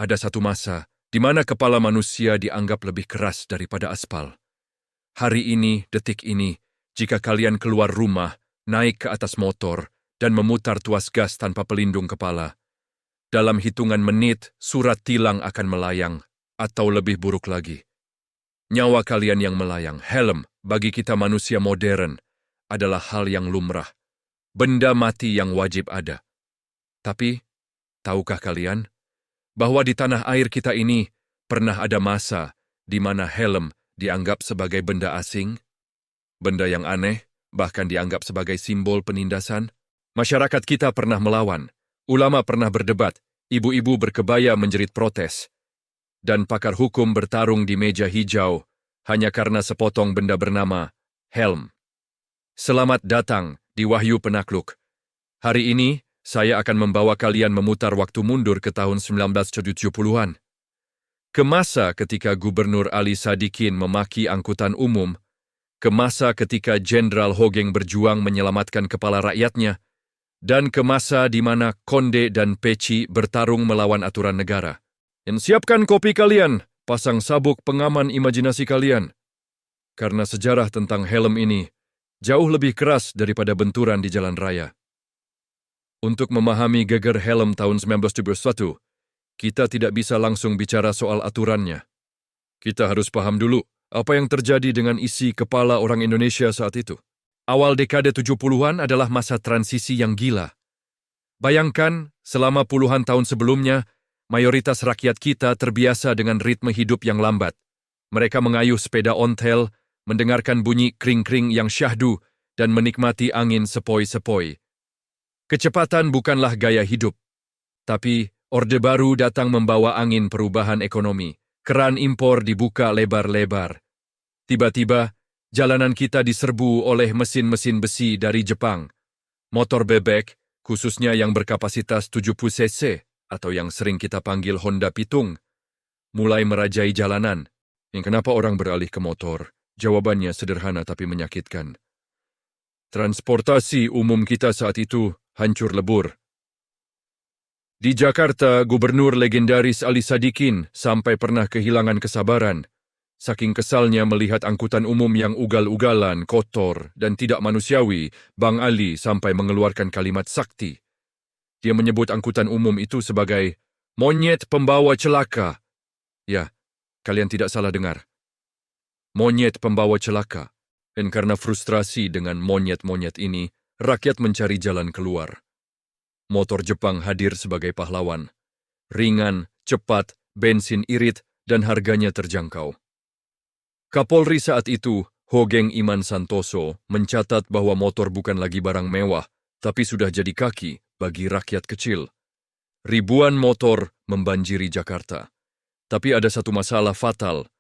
ada satu masa di mana kepala manusia dianggap lebih keras daripada aspal. Hari ini, detik ini, jika kalian keluar rumah, naik ke atas motor, dan memutar tuas gas tanpa pelindung kepala, dalam hitungan menit, surat tilang akan melayang, atau lebih buruk lagi. Nyawa kalian yang melayang, helm, bagi kita manusia modern, adalah hal yang lumrah. Benda mati yang wajib ada. Tapi, tahukah kalian bahwa di tanah air kita ini pernah ada masa di mana helm dianggap sebagai benda asing? Benda yang aneh, bahkan dianggap sebagai simbol penindasan? Masyarakat kita pernah melawan, ulama pernah berdebat, ibu-ibu berkebaya menjerit protes, dan pakar hukum bertarung di meja hijau hanya karena sepotong benda bernama helm. Selamat datang di Wahyu Penakluk. Hari ini, saya akan membawa kalian memutar waktu mundur ke tahun 1970-an. Ke masa ketika Gubernur Ali Sadikin memaki angkutan umum, ke masa ketika Jenderal Hogeng berjuang menyelamatkan kepala rakyatnya, dan ke masa di mana Konde dan Peci bertarung melawan aturan negara. Siapkan kopi kalian, pasang sabuk pengaman imajinasi kalian. Karena sejarah tentang helm ini jauh lebih keras daripada benturan di jalan raya. Untuk memahami geger helm tahun 1971, kita tidak bisa langsung bicara soal aturannya. Kita harus paham dulu apa yang terjadi dengan isi kepala orang Indonesia saat itu. Awal dekade 70-an adalah masa transisi yang gila. Bayangkan, selama puluhan tahun sebelumnya, mayoritas rakyat kita terbiasa dengan ritme hidup yang lambat. Mereka mengayuh sepeda ontel, mendengarkan bunyi kring-kring yang syahdu, dan menikmati angin sepoi-sepoi. Kecepatan bukanlah gaya hidup, tapi Orde Baru datang membawa angin perubahan ekonomi. Keran impor dibuka lebar-lebar. Tiba-tiba, jalanan kita diserbu oleh mesin-mesin besi dari Jepang. Motor bebek, khususnya yang berkapasitas 70 cc, atau yang sering kita panggil Honda Pitung, mulai merajai jalanan. Kenapa orang beralih ke motor? Jawabannya sederhana tapi menyakitkan. Transportasi umum kita saat itu hancur lebur. Di Jakarta, Gubernur legendaris Ali Sadikin sampai pernah kehilangan kesabaran, saking kesalnya melihat angkutan umum yang ugal-ugalan, kotor, dan tidak manusiawi. Bang Ali sampai mengeluarkan kalimat sakti. Dia menyebut angkutan umum itu sebagai monyet pembawa celaka. Ya, kalian tidak salah dengar. Monyet pembawa celaka. Dan karena frustrasi dengan monyet-monyet ini, rakyat mencari jalan keluar. Motor Jepang hadir sebagai pahlawan. Ringan, cepat, bensin irit, dan harganya terjangkau. Kapolri saat itu, Hogeng Iman Santoso, mencatat bahwa motor bukan lagi barang mewah, tapi sudah jadi kaki bagi rakyat kecil. Ribuan motor membanjiri Jakarta. Tapi ada satu masalah fatal.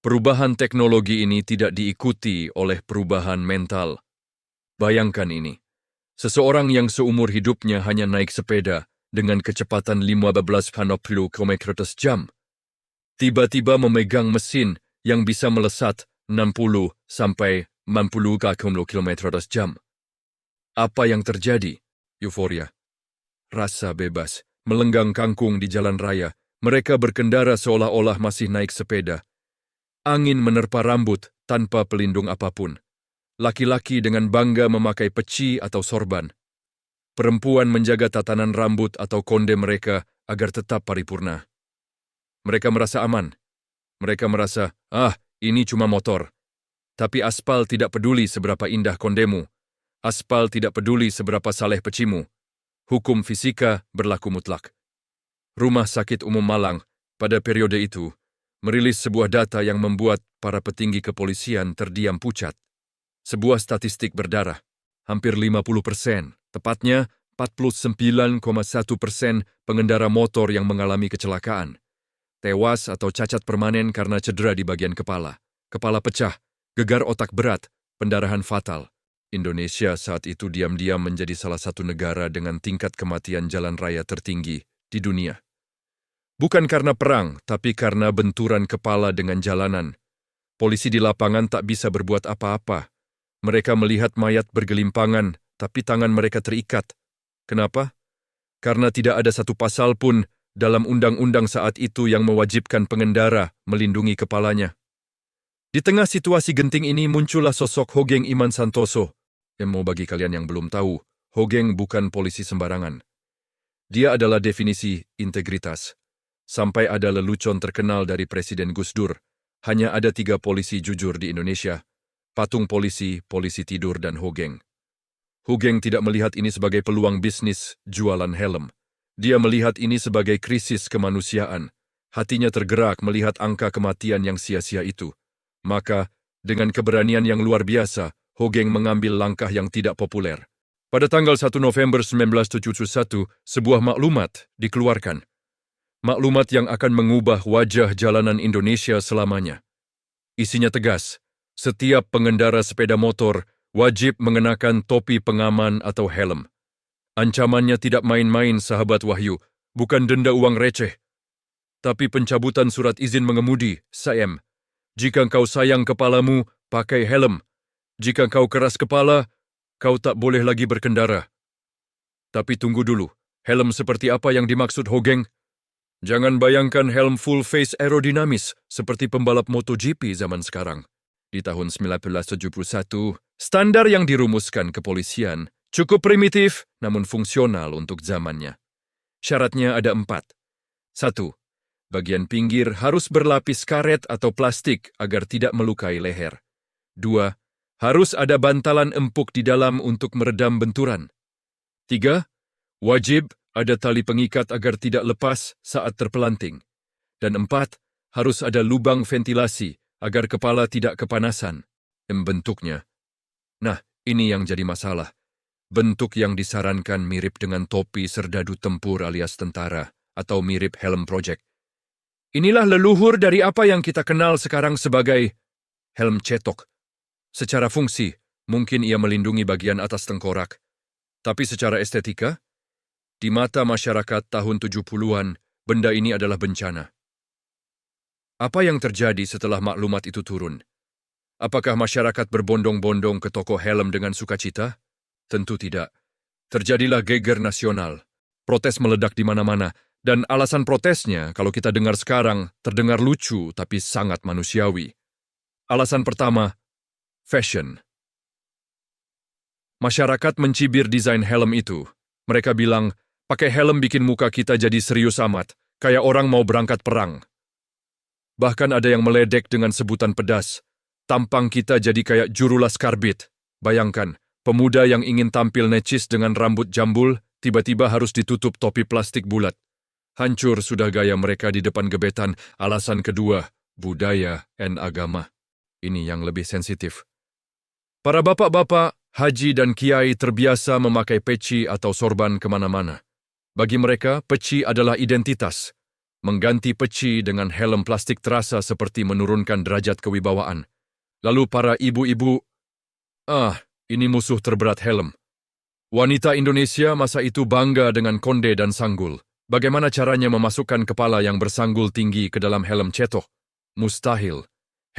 Perubahan teknologi ini tidak diikuti oleh perubahan mental. Bayangkan ini. Seseorang yang seumur hidupnya hanya naik sepeda dengan kecepatan 15 km/jam, tiba-tiba memegang mesin yang bisa melesat 60 sampai 90 km/jam. Apa yang terjadi? Euforia. Rasa bebas, melenggang kangkung di jalan raya. Mereka berkendara seolah-olah masih naik sepeda. Angin menerpa rambut tanpa pelindung apapun. Laki-laki dengan bangga memakai peci atau sorban. Perempuan menjaga tatanan rambut atau konde mereka agar tetap paripurna. Mereka merasa aman. Mereka merasa, ini cuma motor. Tapi aspal tidak peduli seberapa indah kondemu. Aspal tidak peduli seberapa saleh pecimu. Hukum fisika berlaku mutlak. Rumah Sakit Umum Malang pada periode itu merilis sebuah data yang membuat para petinggi kepolisian terdiam pucat. Sebuah statistik berdarah, hampir 50%, tepatnya 49,1% pengendara motor yang mengalami kecelakaan. Tewas atau cacat permanen karena cedera di bagian kepala, kepala pecah, gegar otak berat, pendarahan fatal. Indonesia saat itu diam-diam menjadi salah satu negara dengan tingkat kematian jalan raya tertinggi di dunia. Bukan karena perang, tapi karena benturan kepala dengan jalanan. Polisi di lapangan tak bisa berbuat apa-apa. Mereka melihat mayat bergelimpangan, tapi tangan mereka terikat. Kenapa? Karena tidak ada satu pasal pun dalam undang-undang saat itu yang mewajibkan pengendara melindungi kepalanya. Di tengah situasi genting ini muncullah sosok Hogeng Iman Santoso. Bagi kalian yang belum tahu, Hogeng bukan polisi sembarangan. Dia adalah definisi integritas. Sampai ada lelucon terkenal dari Presiden Gus Dur, hanya ada 3 polisi jujur di Indonesia, patung polisi, polisi tidur, dan Hogeng. Hogeng tidak melihat ini sebagai peluang bisnis jualan helm. Dia melihat ini sebagai krisis kemanusiaan. Hatinya tergerak melihat angka kematian yang sia-sia itu. Maka, dengan keberanian yang luar biasa, Hogeng mengambil langkah yang tidak populer. Pada tanggal 1 November 1971, sebuah maklumat dikeluarkan. Maklumat yang akan mengubah wajah jalanan Indonesia selamanya. Isinya tegas, setiap pengendara sepeda motor wajib mengenakan topi pengaman atau helm. Ancamannya tidak main-main, sahabat Wahyu, bukan denda uang receh, tapi pencabutan surat izin mengemudi, SIM. Jika kau sayang kepalamu, pakai helm. Jika kau keras kepala, kau tak boleh lagi berkendara. Tapi tunggu dulu, helm seperti apa yang dimaksud Hogeng? Jangan bayangkan helm full face aerodinamis seperti pembalap MotoGP zaman sekarang. Di tahun 1971, standar yang dirumuskan kepolisian cukup primitif namun fungsional untuk zamannya. Syaratnya ada 4. 1. Bagian pinggir harus berlapis karet atau plastik agar tidak melukai leher. 2. Harus ada bantalan empuk di dalam untuk meredam benturan. 3. Wajib ada tali pengikat agar tidak lepas saat terpelanting. Dan 4. Harus ada lubang ventilasi agar kepala tidak kepanasan. Bentuknya. Nah, ini yang jadi masalah. Bentuk yang disarankan mirip dengan topi serdadu tempur alias tentara atau mirip helm project. Inilah leluhur dari apa yang kita kenal sekarang sebagai helm cetok. Secara fungsi, mungkin ia melindungi bagian atas tengkorak. Tapi secara estetika, di mata masyarakat tahun 70-an, benda ini adalah bencana. Apa yang terjadi setelah maklumat itu turun? Apakah masyarakat berbondong-bondong ke toko helm dengan sukacita? Tentu tidak. Terjadilah geger nasional. Protes meledak di mana-mana. Dan alasan protesnya, kalau kita dengar sekarang, terdengar lucu tapi sangat manusiawi. Alasan pertama, fashion. Masyarakat mencibir desain helm itu. Mereka bilang, pakai helm bikin muka kita jadi serius amat, kayak orang mau berangkat perang. Bahkan ada yang meledek dengan sebutan pedas. Tampang kita jadi kayak juru laskar bit. Bayangkan, pemuda yang ingin tampil necis dengan rambut jambul, tiba-tiba harus ditutup topi plastik bulat. Hancur sudah gaya mereka di depan gebetan. Alasan kedua, budaya dan agama. Ini yang lebih sensitif. Para bapak-bapak, haji dan kiai terbiasa memakai peci atau sorban kemana-mana. Bagi mereka, peci adalah identitas. Mengganti peci dengan helm plastik terasa seperti menurunkan derajat kewibawaan. Lalu para ibu-ibu, ini musuh terberat helm. Wanita Indonesia masa itu bangga dengan konde dan sanggul. Bagaimana caranya memasukkan kepala yang bersanggul tinggi ke dalam helm cetok? Mustahil.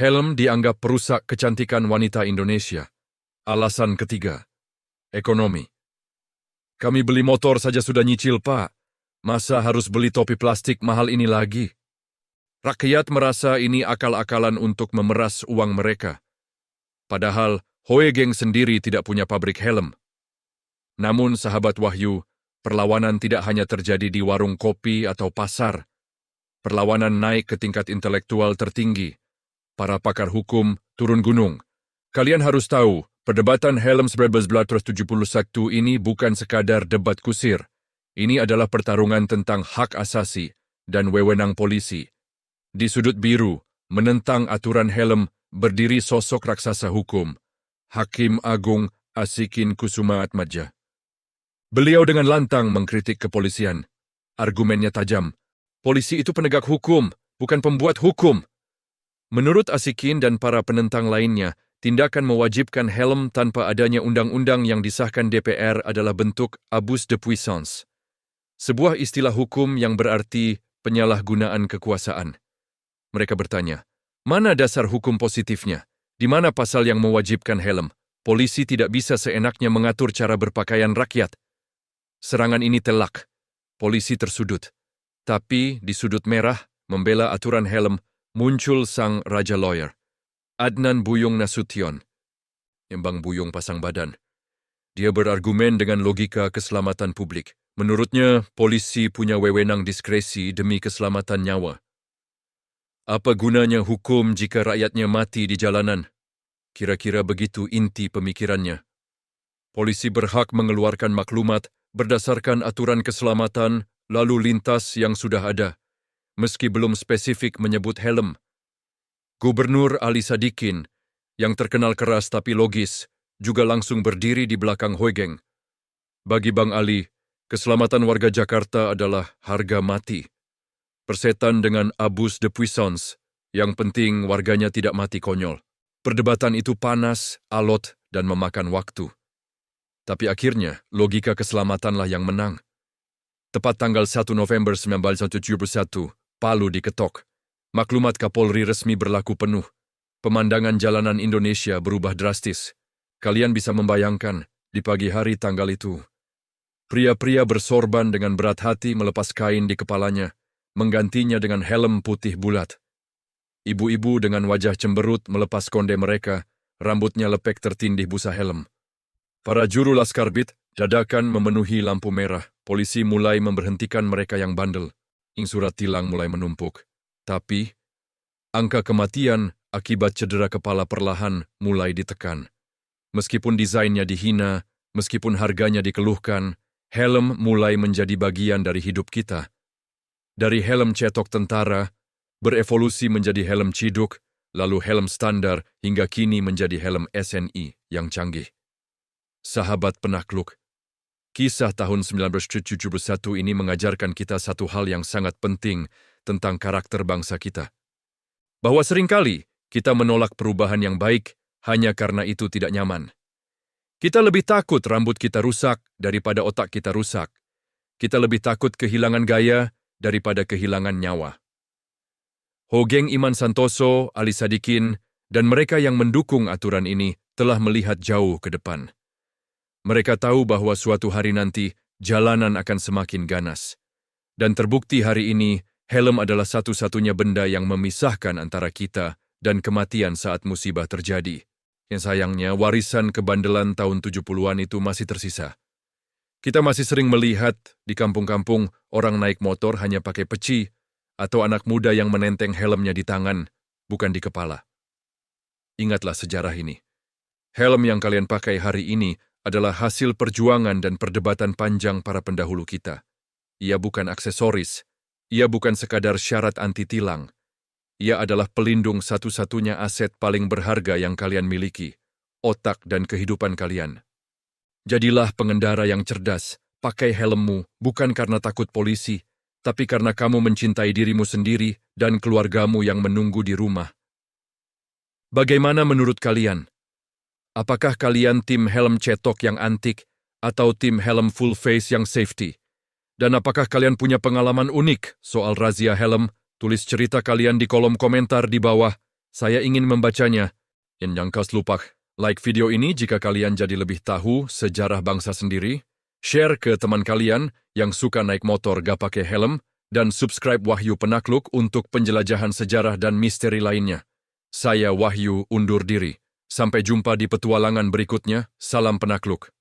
Helm dianggap perusak kecantikan wanita Indonesia. Alasan ketiga, ekonomi. Kami beli motor saja sudah nyicil, Pak. Masa harus beli topi plastik mahal ini lagi? Rakyat merasa ini akal-akalan untuk memeras uang mereka. Padahal Hogeng sendiri tidak punya pabrik helm. Namun, sahabat Wahyu, perlawanan tidak hanya terjadi di warung kopi atau pasar. Perlawanan naik ke tingkat intelektual tertinggi. Para pakar hukum turun gunung. Kalian harus tahu, perdebatan helm 1971 ini bukan sekadar debat kusir. Ini adalah pertarungan tentang hak asasi dan wewenang polisi. Di sudut biru, menentang aturan helm, berdiri sosok raksasa hukum, Hakim Agung Asikin Kusumaatmadja. Beliau dengan lantang mengkritik kepolisian. Argumennya tajam. Polisi itu penegak hukum, bukan pembuat hukum. Menurut Asikin dan para penentang lainnya, tindakan mewajibkan helm tanpa adanya undang-undang yang disahkan DPR adalah bentuk abus de puissance. Sebuah istilah hukum yang berarti penyalahgunaan kekuasaan. Mereka bertanya, mana dasar hukum positifnya? Di mana pasal yang mewajibkan helm? Polisi tidak bisa seenaknya mengatur cara berpakaian rakyat. Serangan ini telak. Polisi tersudut. Tapi di sudut merah, membela aturan helm, muncul sang Raja Lawyer, Adnan Buyung Nasution. Embang Buyung pasang badan. Dia berargumen dengan logika keselamatan publik. Menurutnya, polisi punya wewenang diskresi demi keselamatan nyawa. Apa gunanya hukum jika rakyatnya mati di jalanan? Kira-kira begitu inti pemikirannya. Polisi berhak mengeluarkan maklumat berdasarkan aturan keselamatan lalu lintas yang sudah ada, meski belum spesifik menyebut helm. Gubernur Ali Sadikin, yang terkenal keras tapi logis, juga langsung berdiri di belakang Hoegeng. Bagi Bang Ali, keselamatan warga Jakarta adalah harga mati. Persetan dengan abus de puissance, yang penting warganya tidak mati konyol. Perdebatan itu panas, alot, dan memakan waktu. Tapi akhirnya, logika keselamatanlah yang menang. Tepat tanggal 1 November 1971, Palu diketok. Maklumat Kapolri resmi berlaku penuh. Pemandangan jalanan Indonesia berubah drastis. Kalian bisa membayangkan, di pagi hari tanggal itu, pria-pria bersorban dengan berat hati melepas kain di kepalanya, menggantinya dengan helm putih bulat. Ibu-ibu dengan wajah cemberut melepas konde mereka, rambutnya lepek tertindih busa helm. Para juru laskar BIT dadakan memenuhi lampu merah. Polisi mulai memberhentikan mereka yang bandel. Surat tilang mulai menumpuk. Tapi, angka kematian akibat cedera kepala perlahan mulai ditekan. Meskipun desainnya dihina, meskipun harganya dikeluhkan, helm mulai menjadi bagian dari hidup kita. Dari helm cetok tentara, berevolusi menjadi helm ciduk, lalu helm standar, hingga kini menjadi helm SNI yang canggih. Sahabat penakluk, kisah tahun 1971 ini mengajarkan kita satu hal yang sangat penting tentang karakter bangsa kita. Bahwa seringkali kita menolak perubahan yang baik hanya karena itu tidak nyaman. Kita lebih takut rambut kita rusak daripada otak kita rusak. Kita lebih takut kehilangan gaya daripada kehilangan nyawa. Hoegeng Iman Santoso, Ali Sadikin, dan mereka yang mendukung aturan ini telah melihat jauh ke depan. Mereka tahu bahwa suatu hari nanti jalanan akan semakin ganas. Dan terbukti hari ini, helm adalah satu-satunya benda yang memisahkan antara kita dan kematian saat musibah terjadi. Yang sayangnya, warisan kebandelan tahun 70-an itu masih tersisa. Kita masih sering melihat di kampung-kampung orang naik motor hanya pakai peci atau anak muda yang menenteng helmnya di tangan, bukan di kepala. Ingatlah sejarah ini. Helm yang kalian pakai hari ini adalah hasil perjuangan dan perdebatan panjang para pendahulu kita. Ia bukan aksesoris, ia bukan sekadar syarat anti tilang. Ia adalah pelindung satu-satunya aset paling berharga yang kalian miliki, otak dan kehidupan kalian. Jadilah pengendara yang cerdas, pakai helmmu bukan karena takut polisi, tapi karena kamu mencintai dirimu sendiri dan keluargamu yang menunggu di rumah. Bagaimana menurut kalian? Apakah kalian tim helm cetok yang antik atau tim helm full face yang safety? Dan apakah kalian punya pengalaman unik soal razia helm? Tulis cerita kalian di kolom komentar di bawah. Saya ingin membacanya. Jangan lupa like video ini jika kalian jadi lebih tahu sejarah bangsa sendiri. Share ke teman kalian yang suka naik motor gak pakai helm. Dan subscribe Wahyu Penakluk untuk penjelajahan sejarah dan misteri lainnya. Saya Wahyu undur diri. Sampai jumpa di petualangan berikutnya. Salam penakluk.